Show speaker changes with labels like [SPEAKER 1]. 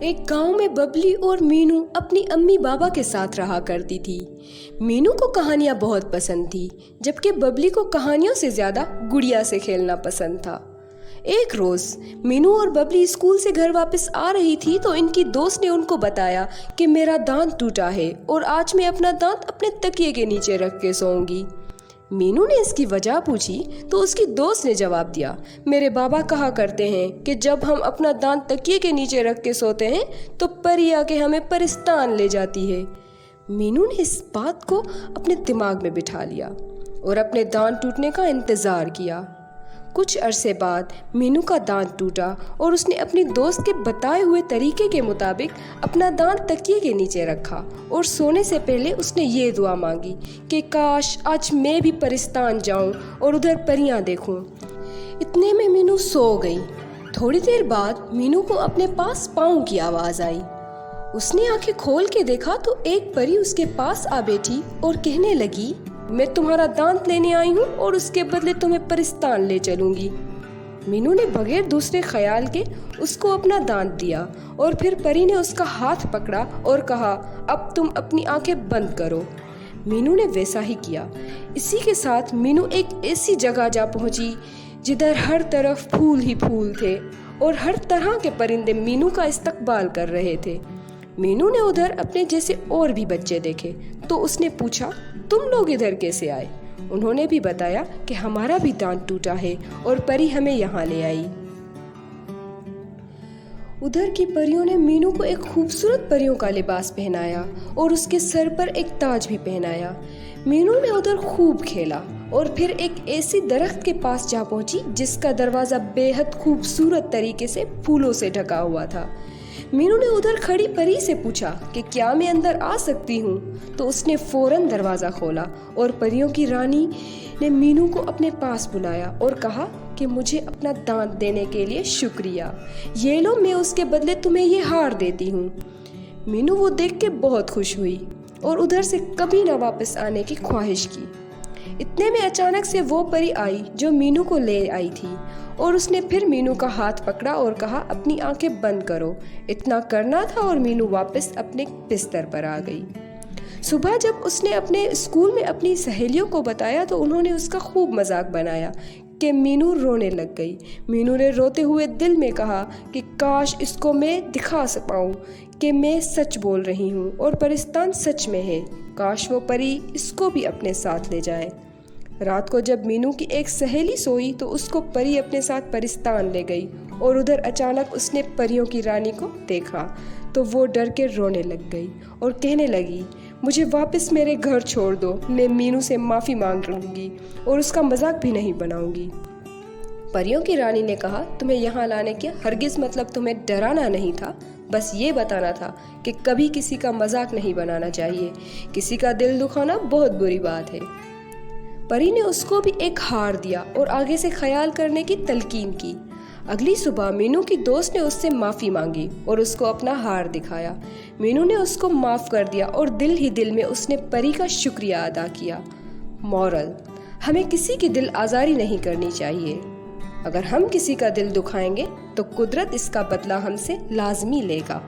[SPEAKER 1] एक गांव में बबली और मीनू अपनी अम्मी बाबा के साथ रहा करती थी। मीनू को कहानियां बहुत पसंद थी, जबकि बबली को कहानियों से ज़्यादा गुड़िया से खेलना पसंद था। एक रोज़ मीनू और बबली स्कूल से घर वापस आ रही थी तो इनकी दोस्त ने उनको बताया कि मेरा दांत टूटा है और आज मैं अपना दांत अपने तकिए के नीचे रख के सोऊंगी। मीनू ने इसकी वजह पूछी तो उसकी दोस्त ने जवाब दिया, मेरे बाबा कहा करते हैं कि जब हम अपना दांत तकिए के नीचे रख के सोते हैं तो परी आके हमें परिस्तान ले जाती है। मीनू ने इस बात को अपने दिमाग में बिठा लिया और अपने दांत टूटने का इंतज़ार किया। कुछ अरसे बाद मीनू का दांत टूटा और उसने अपनी दोस्त के बताए हुए तरीके के मुताबिक अपना दांत तकिए के नीचे रखा और सोने से पहले उसने ये दुआ मांगी कि काश आज मैं भी परिस्तान जाऊं और उधर परियां देखूं। इतने में मीनू सो गई। थोड़ी देर बाद मीनू को अपने पास पाँव की आवाज़ आई। उसने आंखें खोल के देखा तो एक परी उसके पास आ बैठी और कहने लगी, मैं तुम्हारा दांत लेने आई हूँ और उसके बदले तुम्हें परिस्तान ले चलूंगी। मीनू ने बगैर दूसरे ख्याल के उसको अपना दांत दिया और फिर परी ने उसका हाथ पकड़ा और कहा, अब तुम अपनी आंखें बंद करो। मीनू ने वैसा ही किया। इसी के साथ मीनू एक ऐसी जगह जा पहुंची जिधर हर तरफ फूल ही फूल थे और हर तरह के परिंदे मीनू का इस्तकबाल कर रहे थे। मीनू ने उधर अपने जैसे और भी बच्चे देखे तो उसने पूछा, तुम लोग इधर कैसे आए? उन्होंने भी बताया कि हमारा भी दांत टूटा है और परी हमें यहाँ ले आई। उधर की परियों ने मीनू को एक खूबसूरत परियों का लिबास पहनाया और उसके सर पर एक ताज भी पहनाया। मीनू ने उधर खूब खेला और फिर एक ऐसी दरख्त के पास जा पहुंची जिसका दरवाज़ा बेहद खूबसूरत तरीके से फूलों से ढका हुआ था। मीनू ने उधर खड़ी परी से पूछा कि क्या मैं अंदर आ सकती हूँ? तो उसने फौरन दरवाज़ा खोला और परियों की रानी ने मीनू को अपने पास बुलाया और कहा कि मुझे अपना दांत देने के लिए शुक्रिया। ये लो, मैं उसके बदले तुम्हें ये हार देती हूँ। मीनू वो देख के बहुत खुश हुई और उधर से कभी ना वापस आने की ख्वाहिश की। इतने में अचानक से वो परी आई जो मीनू को ले आई थी और उसने फिर मीनू का हाथ पकड़ा और कहा, अपनी आंखें बंद करो। इतना करना था और मीनू वापस अपने बिस्तर पर आ गई। सुबह जब उसने अपने स्कूल में अपनी सहेलियों को बताया तो उन्होंने उसका खूब मजाक बनाया कि मीनू रोने लग गई। मीनू ने रोते हुए दिल में कहा कि काश इसको मैं दिखा पाऊँ कि मैं सच बोल रही हूँ और परिस्तान सच में है। काश वो परी इसको भी अपने साथ ले जाए। रात को जब मीनू की एक सहेली सोई तो उसको परी अपने साथ परिस्तान ले गई और उधर अचानक उसने परियों की रानी को देखा तो वो डर के रोने लग गई और कहने लगी, मुझे वापस मेरे घर छोड़ दो। मैं मीनू से माफ़ी मांग लूँगी और उसका मजाक भी नहीं बनाऊँगी। परियों की रानी ने कहा, तुम्हें यहाँ लाने का हरगिज़ मतलब तुम्हें डराना नहीं था, बस ये बताना था कि कभी किसी का मजाक नहीं बनाना चाहिए। किसी का दिल दुखाना बहुत बुरी बात है। परी ने उसको भी एक हार दिया और आगे से ख्याल करने की तलकीन की। अगली सुबह मीनू की दोस्त ने उससे माफ़ी मांगी और उसको अपना हार दिखाया। मीनू ने उसको माफ़ कर दिया और दिल ही दिल में उसने परी का शुक्रिया अदा किया। मॉरल, हमें किसी की दिल आज़ारी नहीं करनी चाहिए। अगर हम किसी का दिल दुखाएंगे तो कुदरत इसका बदला हमसे लाजमी लेगा।